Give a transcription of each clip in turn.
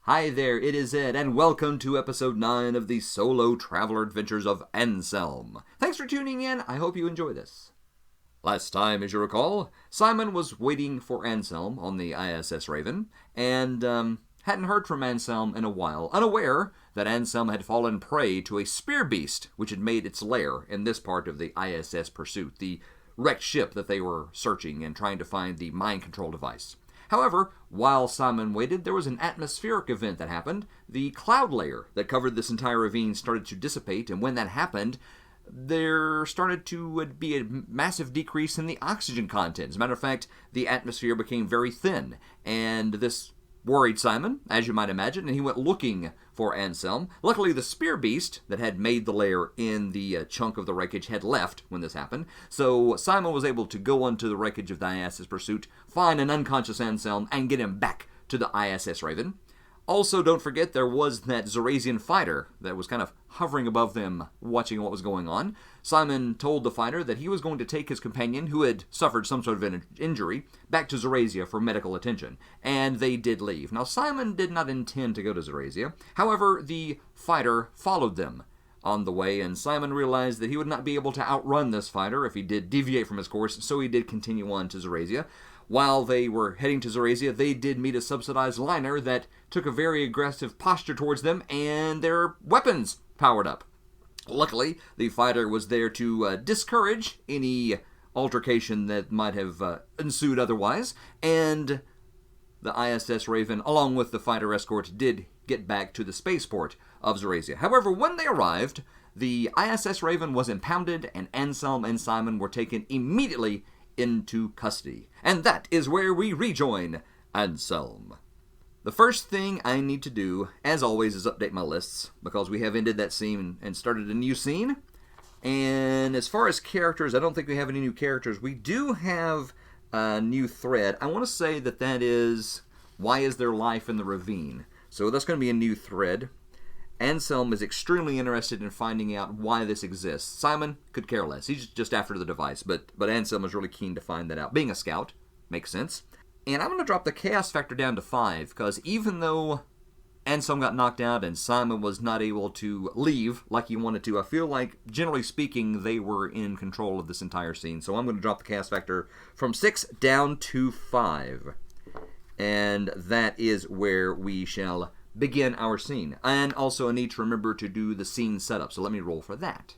Hi there, it is Ed, and welcome to episode 9 of the solo traveler adventures of Anselm. Thanks for tuning in, I hope you enjoy this. Last time, as you recall, Symon was waiting for Anselm on the ISS Raven, and hadn't heard from Anselm in a while, unaware that Anselm had fallen prey to a spear beast, which had made its lair in this part of the ISS Pursuit, the wrecked ship that they were searching and trying to find the mind control device. However, while Symon waited, there was an atmospheric event that happened. The cloud layer that covered this entire ravine started to dissipate, and when that happened, there started to be a massive decrease in the oxygen content. As a matter of fact, the atmosphere became very thin, and this worried Symon, as you might imagine, and he went looking for Anselm. Luckily, the spear beast that had made the lair in the chunk of the wreckage had left when this happened, so Symon was able to go onto the wreckage of the ISS Pursuit, find an unconscious Anselm, and get him back to the ISS Raven. Also, don't forget, there was that Zarasian fighter that was kind of hovering above them, watching what was going on. Symon told the fighter that he was going to take his companion, who had suffered some sort of an injury, back to Zarasia for medical attention, and they did leave. Now, Symon did not intend to go to Zarasia. However, the fighter followed them on the way, and Symon realized that he would not be able to outrun this fighter if he did deviate from his course, so he did continue on to Zarasia. While they were heading to Zarasia, they did meet a subsidized liner that took a very aggressive posture towards them, and their weapons powered up. Luckily, the fighter was there to discourage any altercation that might have ensued otherwise, and the ISS Raven, along with the fighter escort, did get back to the spaceport of Zarasia. However, when they arrived, the ISS Raven was impounded, and Anselm and Symon were taken immediately into custody. And that is where we rejoin Anselm. The first thing I need to do, as always, is update my lists, because we have ended that scene and started a new scene. And as far as characters, I don't think we have any new characters. We do have a new thread. I want to say that is, why is there life in the ravine? So that's going to be a new thread. Anselm is extremely interested in finding out why this exists. Symon could care less. He's just after the device, but Anselm is really keen to find that out. Being a scout makes sense. And I'm going to drop the chaos factor down to 5, because even though Anselm got knocked out and Symon was not able to leave like he wanted to, I feel like, generally speaking, they were in control of this entire scene. So I'm going to drop the chaos factor from 6 down to 5. And that is where we shall begin our scene. And also I need to remember to do the scene setup, so let me roll for that.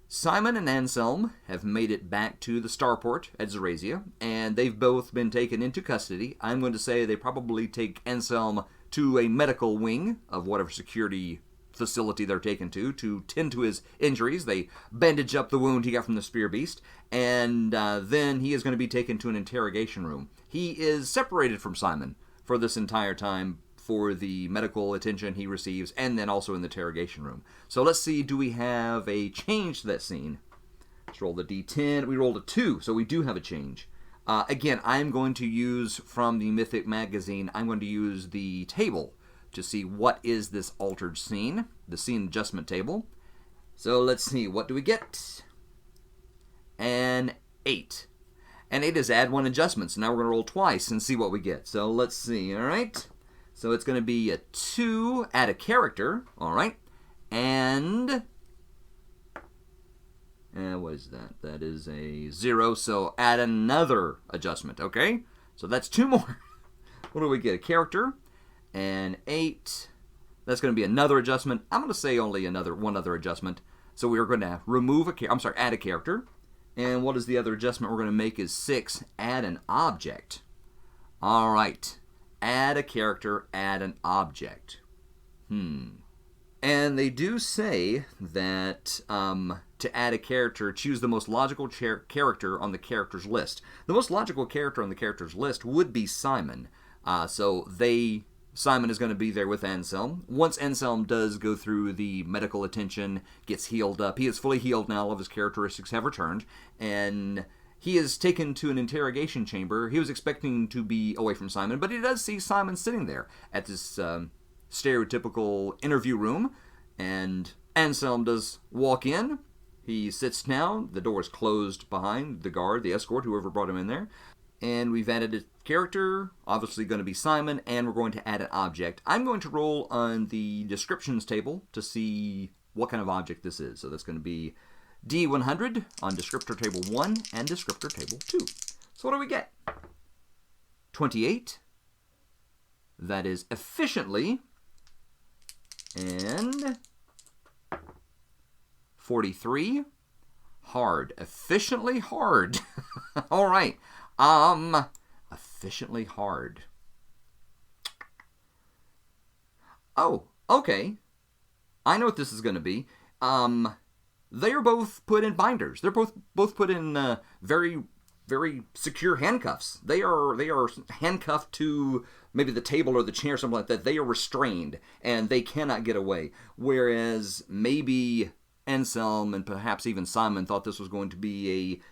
Symon and Anselm have made it back to the starport at Zarasia, and they've both been taken into custody. I'm going to say they probably take Anselm to a medical wing of whatever security facility they're taken to tend to his injuries. They bandage up the wound he got from the spear beast, and then he is going to be taken to an interrogation room. He is separated from Symon for this entire time, for the medical attention he receives, and then also in the interrogation room. So let's see, do we have a change to that scene? Let's roll the d10. We rolled a 2, so we do have a change. Again, I'm going to use, from the Mythic magazine, I'm going to use the table to see what is this altered scene, the scene adjustment table. So let's see, what do we get? An 8. And 8 is add 1 adjustment, so now we're going to roll twice and see what we get. So let's see, alright? So it's going to be a 2, add a character, alright, and what is that? That is a 0, so add another adjustment, okay? So that's 2 more. What do we get? A character, and 8, that's going to be another adjustment. I'm going to say only one other adjustment. So we're going to add a character, and what is the other adjustment we're going to make is 6, add an object. Alright. Add a character, add an object. And they do say that to add a character, choose the most logical character on the character's list. The most logical character on the character's list would be Symon. Symon is going to be there with Anselm. Once Anselm does go through the medical attention, gets healed up, he is fully healed now, all of his characteristics have returned, and he is taken to an interrogation chamber. He was expecting to be away from Symon, but he does see Symon sitting there at this stereotypical interview room, and Anselm does walk in. He sits down. The door is closed behind the guard, the escort, whoever brought him in there. And we've added a character, obviously going to be Symon, and we're going to add an object. I'm going to roll on the descriptions table to see what kind of object this is. So that's going to be D100 on descriptor table 1 and descriptor table 2. So what do we get? 28. That is efficiently. And 43. Hard. Efficiently hard. All right. Efficiently hard. Oh, okay. I know what this is going to be. They are both put in binders. They're both put in very, very secure handcuffs. They are handcuffed to maybe the table or the chair, something like that. They are restrained, and they cannot get away. Whereas maybe Anselm and perhaps even Symon thought this was going to be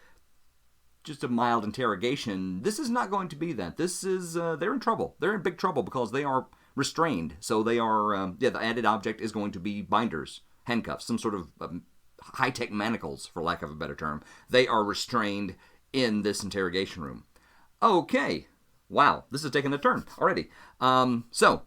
just a mild interrogation. This is not going to be that. This is, they're in trouble. They're in big trouble because they are restrained. So they are, the added object is going to be binders, handcuffs, some sort of high-tech manacles, for lack of a better term. They are restrained in this interrogation room. Okay. Wow, this is taking a turn already. So,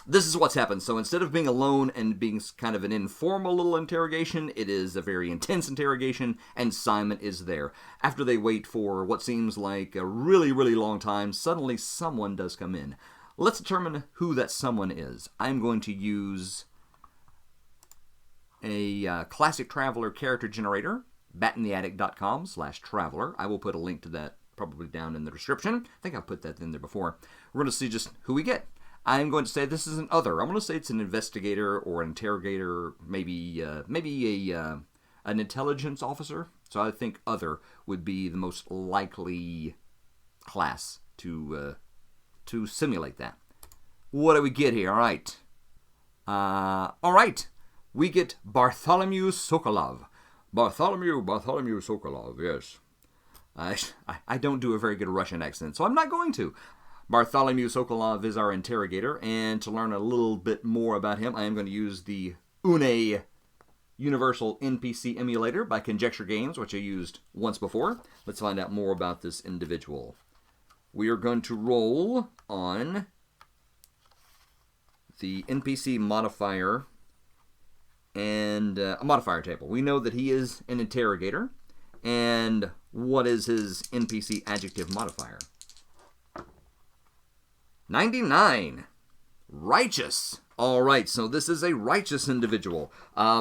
this is what's happened. So instead of being alone and being kind of an informal little interrogation, it is a very intense interrogation, and Symon is there. After they wait for what seems like a really, really long time, suddenly someone does come in. Let's determine who that someone is. I'm going to use a classic traveler character generator, batintheattic.com/traveler. I will put a link to that probably down in the description. I think I've put that in there before. We're going to see just who we get. I'm going to say this is an other. I'm going to say it's an investigator or an interrogator, maybe an intelligence officer. So I think other would be the most likely class to simulate that. What do we get here? All right. We get Bartholomew Sokolov. Bartholomew Sokolov, yes. I don't do a very good Russian accent, so I'm not going to. Bartholomew Sokolov is our interrogator, and to learn a little bit more about him, I am going to use the UNE Universal NPC Emulator by Conjecture Games, which I used once before. Let's find out more about this individual. We are going to roll on the NPC modifier and a modifier table. We know that he is an interrogator, and what is his NPC adjective modifier? 99. Righteous. All right, so this is a righteous individual. I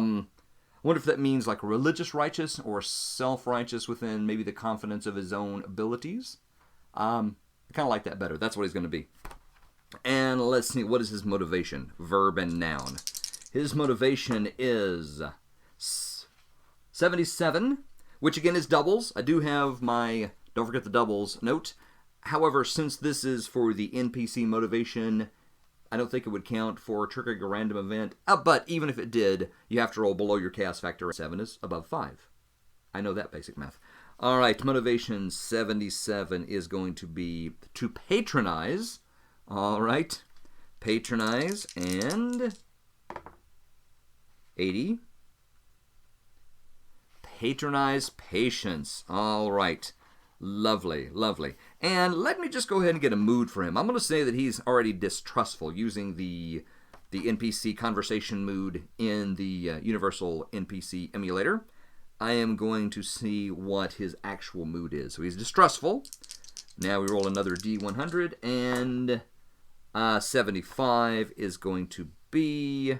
wonder if that means like religious righteous or self-righteous within maybe the confidence of his own abilities. I kind of like that better. That's what he's going to be. And let's see, what is his motivation? Verb and noun. His motivation is 77, which again is doubles. I do have my, don't forget the doubles note. However, since this is for the NPC motivation, I don't think it would count for triggering a random event. But even if it did, you have to roll below your chaos factor. 7 is above 5. I know that basic math. All right, motivation 77 is going to be to patronize. All right, patronize, and 80. Patronize patience. All right. Lovely, lovely. And let me just go ahead and get a mood for him. I'm going to say that he's already distrustful using the NPC conversation mood in the Universal NPC Emulator. I am going to see what his actual mood is. So he's distrustful. Now we roll another D100, and 75 is going to be...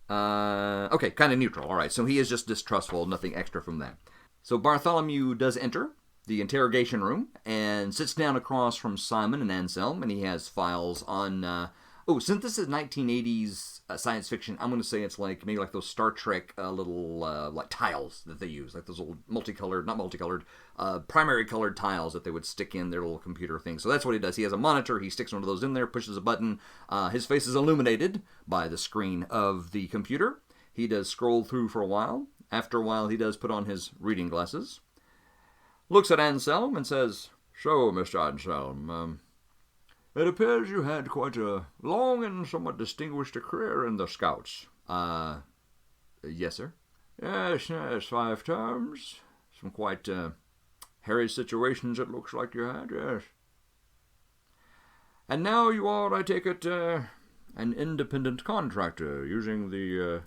okay, kind of neutral. All right, so he is just distrustful, nothing extra from that. So Bartholomew does enter the interrogation room and sits down across from Symon and Anselm, and he has files on... since this is 1980s science fiction, I'm going to say it's like maybe like those Star Trek little like tiles that they use, like those little primary colored tiles that they would stick in their little computer thing. So that's what he does. He has a monitor. He sticks one of those in there, pushes a button. His face is illuminated by the screen of the computer. He does scroll through for a while. After a while, he does put on his reading glasses. Looks at Anselm and says, "So, Mr. Anselm, it appears you had quite a long and somewhat distinguished career in the Scouts." Yes, sir. Yes, 5 terms. Some quite hairy situations it looks like you had, yes. And now you are, I take it, an independent contractor using the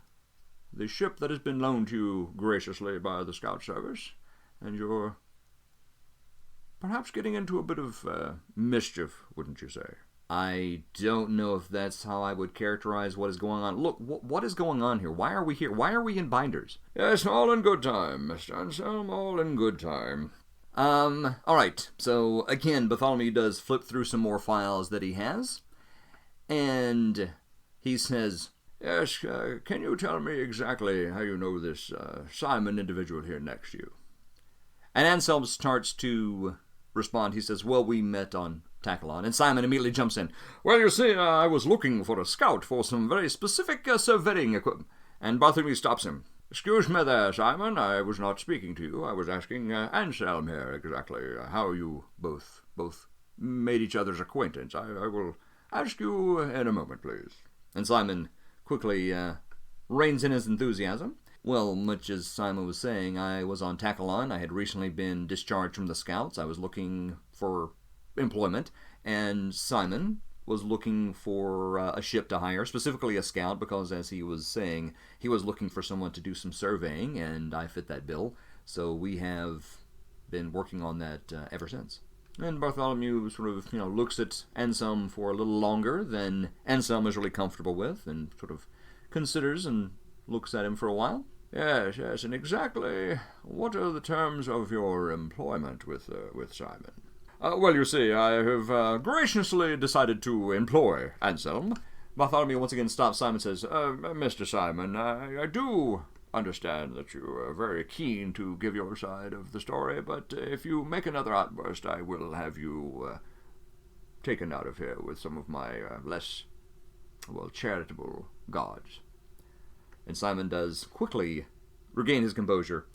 ship that has been loaned to you graciously by the Scout Service, and you're perhaps getting into a bit of mischief, wouldn't you say? I don't know if that's how I would characterize what is going on. Look, what is going on here? Why are we here? Why are we in binders? Yes, all in good time, Mr. Anselm, all in good time. Alright, so again, Bartholomew does flip through some more files that he has, and he says, yes, can you tell me exactly how you know this Symon individual here next to you? And Anselm starts to respond. He says, well, we met on Tachelon. And Symon immediately jumps in. Well, you see, I was looking for a scout for some very specific surveying equipment. And Bartholomew stops him. Excuse me there, Symon. I was not speaking to you. I was asking Anselm here exactly how you both made each other's acquaintance. I will ask you in a moment, please. And Symon quickly reins in his enthusiasm. Well, much as Symon was saying, I was on Tachelon. I had recently been discharged from the Scouts. I was looking for employment, and Symon was looking for a ship to hire, specifically a scout, because as he was saying, he was looking for someone to do some surveying, and I fit that bill. So we have been working on that ever since. And Bartholomew sort of, looks at Anselm for a little longer than Anselm is really comfortable with, and sort of considers and looks at him for a while. Yes, and exactly what are the terms of your employment with Symon? Well, you see, I have graciously decided to employ Anselm. Bartholomew once again stops Symon and says, Mr. Symon, I do understand that you are very keen to give your side of the story, but if you make another outburst, I will have you taken out of here with some of my less, charitable guards. And Symon does quickly regain his composure.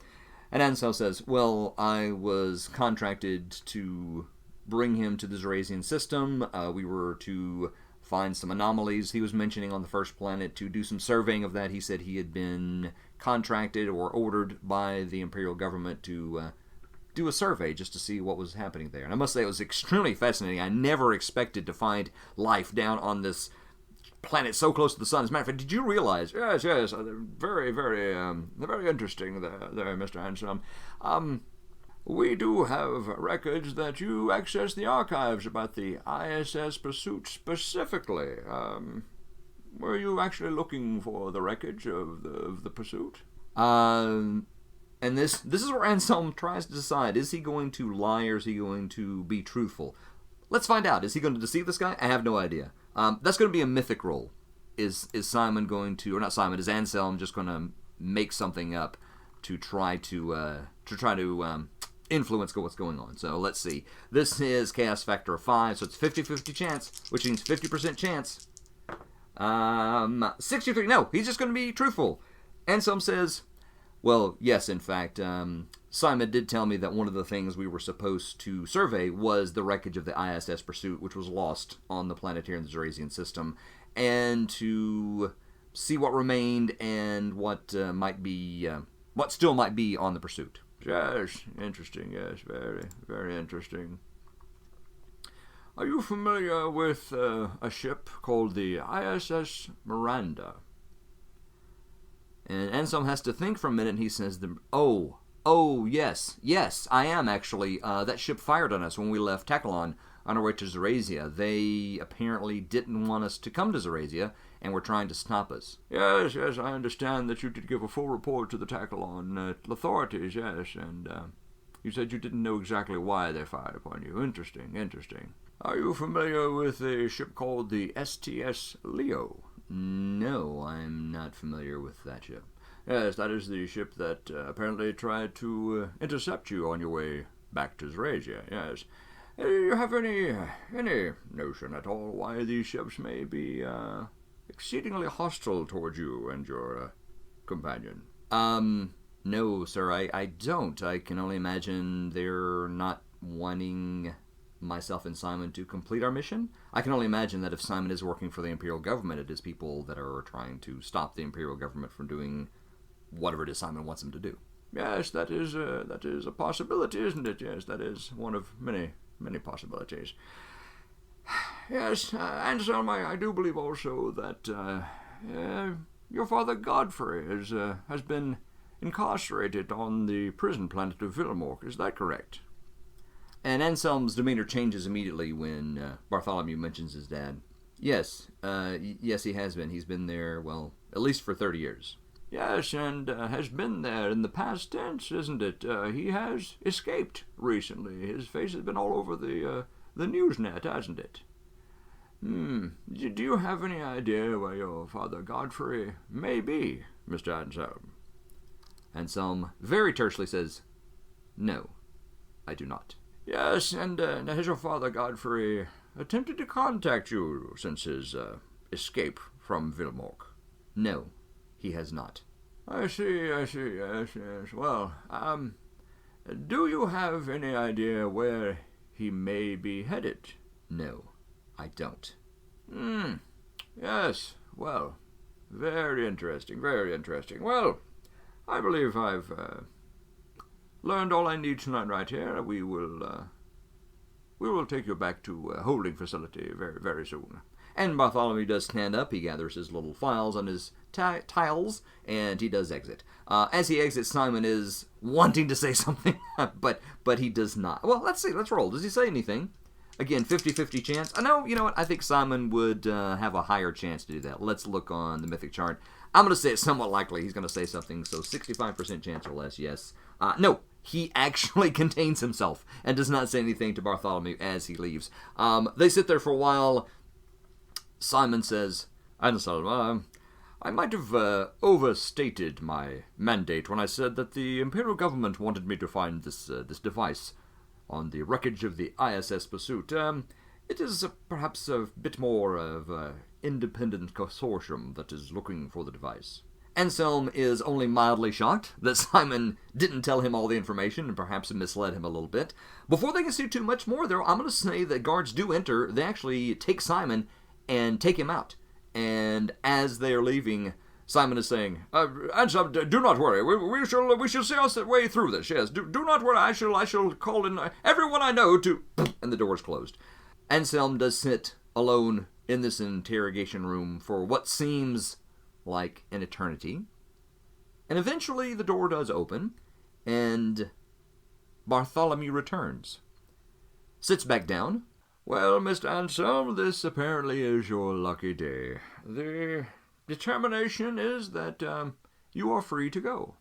And Anselm says, well, I was contracted to bring him to the Zarasian system. We were to find some anomalies he was mentioning on the first planet, to do some surveying of that. He said he had been contracted or ordered by the Imperial government to do a survey just to see what was happening there. And I must say it was extremely fascinating. I never expected to find life down on this planet so close to the sun. As a matter of fact, did you realize? Yes, very, very interesting there, Mr. Anselm. We do have records that you accessed the archives about the ISS pursuit specifically. Were you actually looking for the wreckage of the pursuit? And this is where Anselm tries to decide: is he going to lie or is he going to be truthful? Let's find out. Is he going to deceive this guy? I have no idea. That's going to be a mythic roll. Is Symon going to, or not Symon? Is Anselm just going to make something up to try to influence what's going on? So let's see. This is chaos factor of 5, so it's 50-50 chance, which means 50% chance. 63. No, he's just going to be truthful. Anselm says, well, yes, in fact, Symon did tell me that one of the things we were supposed to survey was the wreckage of the ISS Pursuit, which was lost on the planet here in the Zarasian system, and to see what remained and what still might be on the Pursuit. Yes, interesting, yes, very, very interesting. Are you familiar with a ship called the ISS Miranda? And Anselm has to think for a minute, and he says, yes, I am actually. That ship fired on us when we left Tachelon on our way to Zarasia. They apparently didn't want us to come to Zarasia, and were trying to stop us. Yes, I understand that you did give a full report to the Tachelon authorities, yes, and you said you didn't know exactly why they fired upon you. Interesting. Are you familiar with a ship called the STS Leo? No, I'm not familiar with that ship. Yes, that is the ship that apparently tried to intercept you on your way back to Zarasia, yes. Do you have any notion at all why these ships may be exceedingly hostile towards you and your companion? No, sir, I don't. I can only imagine they're not wanting myself and Symon to complete our mission. I can only imagine that if Symon is working for the Imperial government, it is people that are trying to stop the Imperial government from doing whatever it is Symon wants them to do. Yes, that is a possibility, isn't it? Yes, that is one of many possibilities. Yes, Anselm, I do believe also that your father Godfrey has been incarcerated on the prison planet of Vhil-Mork. Is that correct? And Anselm's demeanor changes immediately when Bartholomew mentions his dad. Yes, yes, he has been. He's been there, well, at least for 30 years. Yes, and has been there in the past tense, isn't it? He has escaped recently. His face has been all over the Newsnet, hasn't it? Do you have any idea where your father Godfrey may be, Mr. Anselm? Anselm very tersely says, No, I do not. Yes, and has your father Godfrey attempted to contact you since his escape from Vhil-Mork? No, he has not. I see, yes. Well, do you have any idea where he may be headed? No, I don't. Yes, well, very interesting. Well, I believe I've learned all I need tonight right here. We will take you back to a holding facility very, very soon. And Bartholomew does stand up. He gathers his little files on his tiles, and he does exit. As he exits, Simon is wanting to say something, but he does not. Well, let's see. Let's roll. Does he say anything? Again, 50-50 chance. No, you know what? I think Simon would have a higher chance to do that. Let's look on the mythic chart. I'm going to say it's somewhat likely he's going to say something, so 65% chance or less, yes. No, he actually contains himself and does not say anything to Bartholomew as he leaves. They sit there for a while. Simon says, Anselm, I might have overstated my mandate when I said that the Imperial government wanted me to find this device on the wreckage of the ISS Pursuit. It is perhaps a bit more of an independent consortium that is looking for the device. Anselm is only mildly shocked that Simon didn't tell him all the information and perhaps misled him a little bit. Before they can say too much more, though, I'm going to say that guards do enter. They actually take Simon and take him out. And as they are leaving, Simon is saying, Anselm, do not worry. We shall see our way through this. Yes, do not worry. I shall call in everyone I know to... And the door is closed. Anselm does sit alone in this interrogation room for what seems like an eternity. And eventually the door does open, and Bartholomew returns. Sits back down. Well, Mr. Anselm, this apparently is your lucky day. The determination is that you are free to go.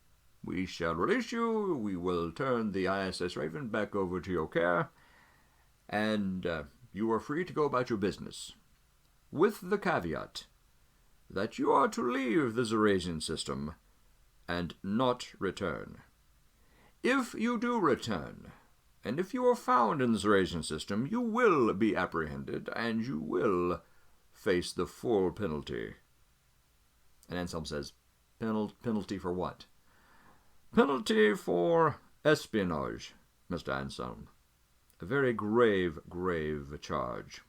We shall release you. We will turn the ISS Raven back over to your care, and you are free to go about your business, with the caveat that you are to leave the Zarasian system and not return. If you do return, and if you are found in the Zarasian system, you will be apprehended, and you will face the full penalty. And Anselm says, penalty for what? Penalty for espionage, Mr. Anselm. A very grave charge.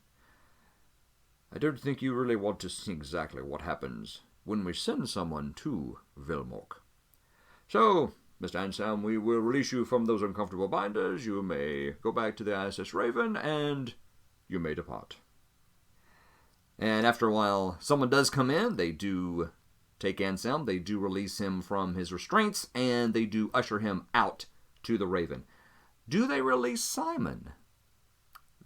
I don't think you really want to see exactly what happens when we send someone to Vhil-Mork. So, Mr. Anselm, we will release you from those uncomfortable binders. You may go back to the ISS Raven, and you may depart. And after a while, someone does come in. They do take Anselm. They do release him from his restraints, and they do usher him out to the Raven. Do they release Simon?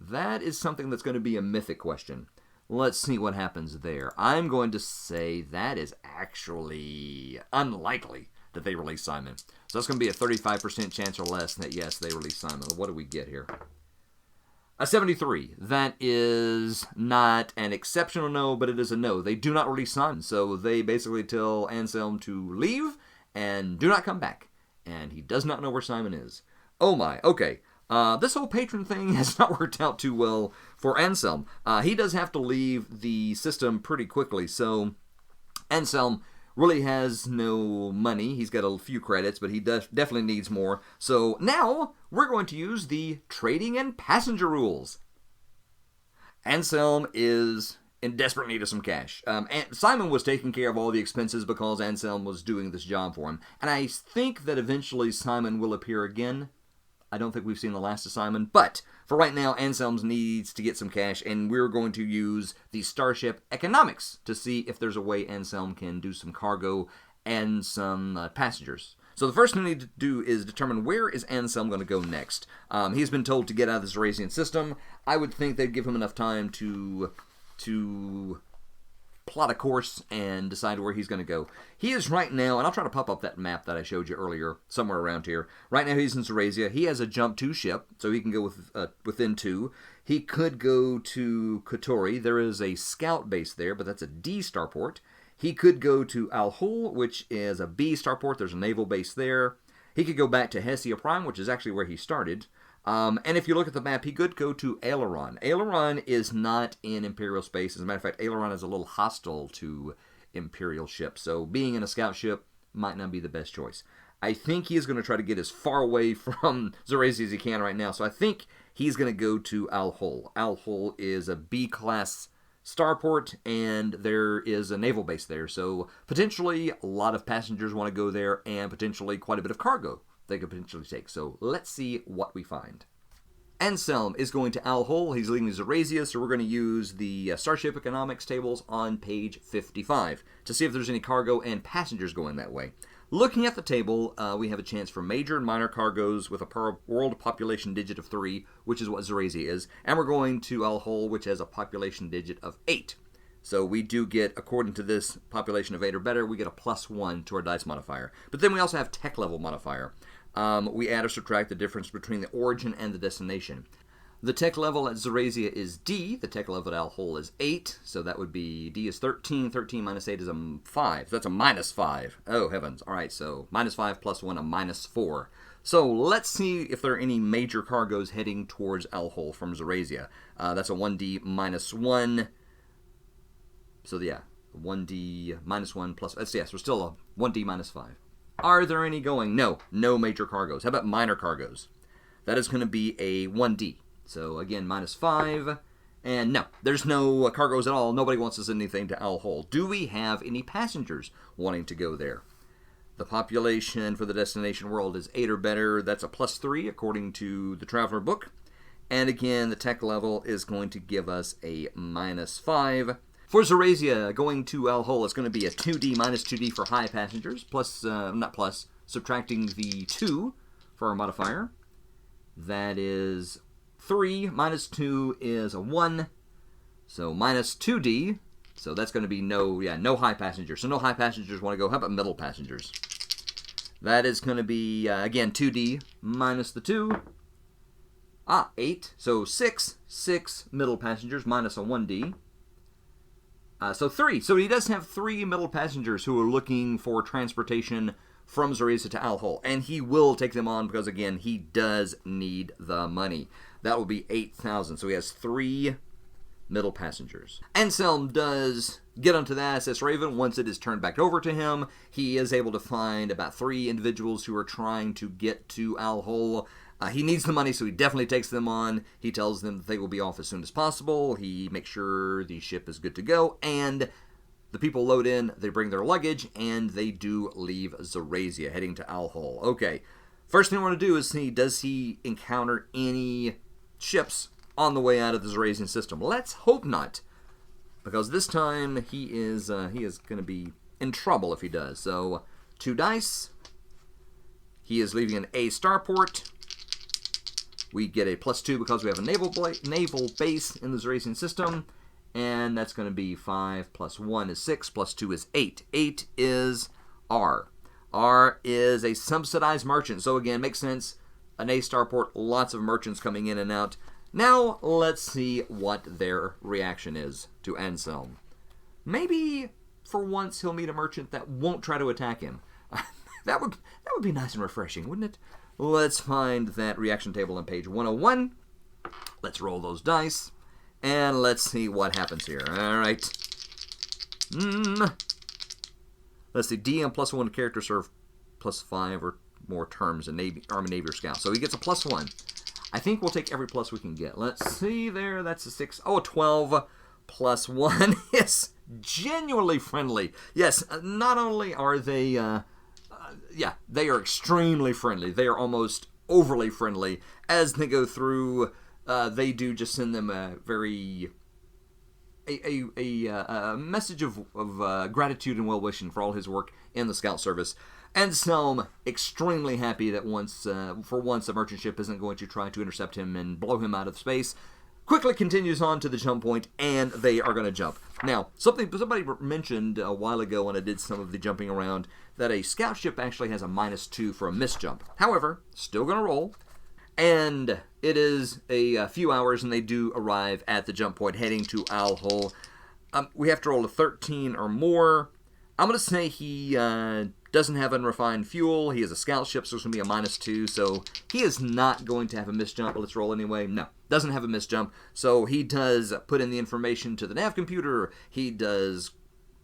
That is something that's going to be a mythic question. Let's see what happens there. I'm going to say that is actually unlikely that they release Simon. So that's going to be a 35% chance or less that, yes, they release Simon. What do we get here? A 73. That is not an exceptional no, but it is a no. They do not release Simon. So they basically tell Anselm to leave and do not come back. And he does not know where Simon is. Oh my, okay. This whole patron thing has not worked out too well for Anselm. He does have to leave the system pretty quickly, so Anselm really has no money. He's got a few credits, but he definitely needs more. So now we're going to use the trading and passenger rules. Anselm is in desperate need of some cash. And Symon was taking care of all the expenses because Anselm was doing this job for him. And I think that eventually Symon will appear again. I don't think we've seen the last of Symon, but for right now, Anselm needs to get some cash, and we're going to use the Starship Economics to see if there's a way Anselm can do some cargo and some passengers. So the first thing we need to do is determine where is Anselm going to go next. He's been told to get out of the Zarasian system. I would think they'd give him enough time to plot a course and decide where he's going to go. He is right now, and I'll try to pop up that map that I showed you earlier, somewhere around here. Right now he's in Zarasia. He has a jump to ship, so he can go within 2. He could go to Kotori. There is a scout base there, but that's a D starport. He could go to Al-Hul, which is a B starport. There's a naval base there. He could go back to Hessia Prime, which is actually where he started. And if you look at the map, he could go to Aileron. Aileron is not in Imperial space. As a matter of fact, Aileron is a little hostile to Imperial ships. So being in a scout ship might not be the best choice. I think he is going to try to get as far away from Zarasia as he can right now. So I think he's going to go to Al-Hul. Al-Hul is a B-class starport, and there is a naval base there. So potentially a lot of passengers want to go there, and potentially quite a bit of cargo they could potentially take. So let's see what we find. Anselm is going to Al-Hul. He's leaving Zarasia, so we're going to use the Starship Economics tables on page 55 to see if there's any cargo and passengers going that way. Looking at the table, we have a chance for major and minor cargoes with a world population digit of 3, which is what Zarasia is, and we're going to Al-Hul, which has a population digit of 8. So we do get, according to this population of 8 or better, we get a +1 to our dice modifier. But then we also have tech level modifier. We add or subtract the difference between the origin and the destination. The tech level at Zarasia is D. The tech level at Al-Hul is 8. So that would be D is 13. 13 minus 8 is a 5. That's a -5. Oh, heavens. All right, so -5 plus 1, a -4. So let's see if there are any major cargoes heading towards Al-Hul from Zarasia. That's a 1D -1. So yeah, 1D -1 plus... Yes, we're still a 1D -5. Are there any going? No major cargoes. How about minor cargoes? That is going to be a 1D. So again, -5. And no, there's no cargoes at all. Nobody wants to send anything to Al-Hul. Do we have any passengers wanting to go there? The population for the destination world is 8 or better. That's a +3 according to the Traveler book. And again, the tech level is going to give us a -5. For Zarasia, going to Al-Hul, it's going to be a 2D -2D for high passengers, subtracting the 2 for our modifier. That is 3 minus 2 is a 1, so -2D. So that's going to be no high passengers. So no high passengers want to go. How about middle passengers? That is going to be, again, 2D minus the 2. 8. So 6 middle passengers minus a 1D. So 3. So he does have 3 middle passengers who are looking for transportation from Zarasia to Al-Hul. And he will take them on because, again, he does need the money. That will be 8,000. So he has 3 middle passengers. Anselm does get onto the SS Raven. Once it is turned back over to him, he is able to find about 3 individuals who are trying to get to Al-Hul. He needs the money, so he definitely takes them on. He tells them that they will be off as soon as possible. He makes sure the ship is good to go, and the people load in, they bring their luggage, and they do leave Zarasia, heading to Al-Hul. Okay, first thing I want to do is see, does he encounter any ships on the way out of the Zarasian system? Let's hope not, because this time he is going to be in trouble if he does. So, 2 dice. He is leaving an A starport. We get a +2 because we have a naval base in the Zarasian system. And that's going to be 5 plus 1 is 6, plus 2 is 8. 8 is R. R is a subsidized merchant. So again, makes sense. An A starport, lots of merchants coming in and out. Now, let's see what their reaction is to Anselm. Maybe, for once, he'll meet a merchant that won't try to attack him. That would be nice and refreshing, wouldn't it? Let's find that reaction table on page 101. Let's roll those dice. And let's see what happens here. All right. Let's see. DM +1 character serve +5 or more terms in Navy, Army, Navy, or Scout. So he gets a +1. I think we'll take every plus we can get. Let's see there. That's a 6. Oh, a 12 plus one is genuinely friendly. Yes, not only are they, they are extremely friendly. They are almost overly friendly. As they go through, they do just send them a very... A message of gratitude and well-wishing for all his work in the Scout Service. Anselm, extremely happy that for once a merchant ship isn't going to try to intercept him and blow him out of space, quickly continues on to the jump point, and they are going to jump. Now, somebody mentioned a while ago when I did some of the jumping around that a scout ship actually has a -2 for a misjump. However, still going to roll. And it is a few hours, and they do arrive at the jump point, heading to Al-Hol. We have to roll a 13 or more. I'm going to say he doesn't have unrefined fuel. He is a scout ship, so it's going to be a -2. So he is not going to have a misjump. Let's roll anyway. No, doesn't have a misjump. So he does put in the information to the nav computer. He does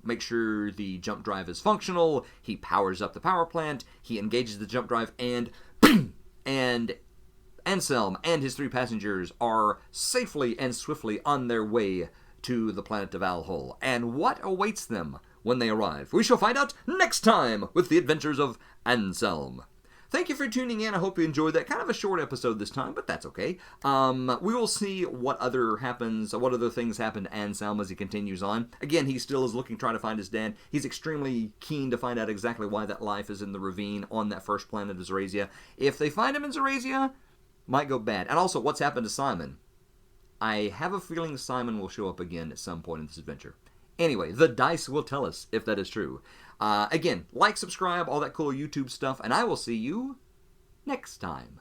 make sure the jump drive is functional. He powers up the power plant. He engages the jump drive, and and Anselm and his 3 passengers are safely and swiftly on their way to the planet of Al-Hol. And what awaits them when they arrive? We shall find out next time with the adventures of Anselm. Thank you for tuning in. I hope you enjoyed that. Kind of a short episode this time, but that's okay. We will see what other things happen to Anselm as he continues on. Again, he still is trying to find his dad. He's extremely keen to find out exactly why that life is in the ravine on that first planet of Zarasia. If they find him in Zarasia, might go bad. And also, what's happened to Simon? I have a feeling Simon will show up again at some point in this adventure. Anyway, the dice will tell us if that is true. Again, like, subscribe, all that cool YouTube stuff, and I will see you next time.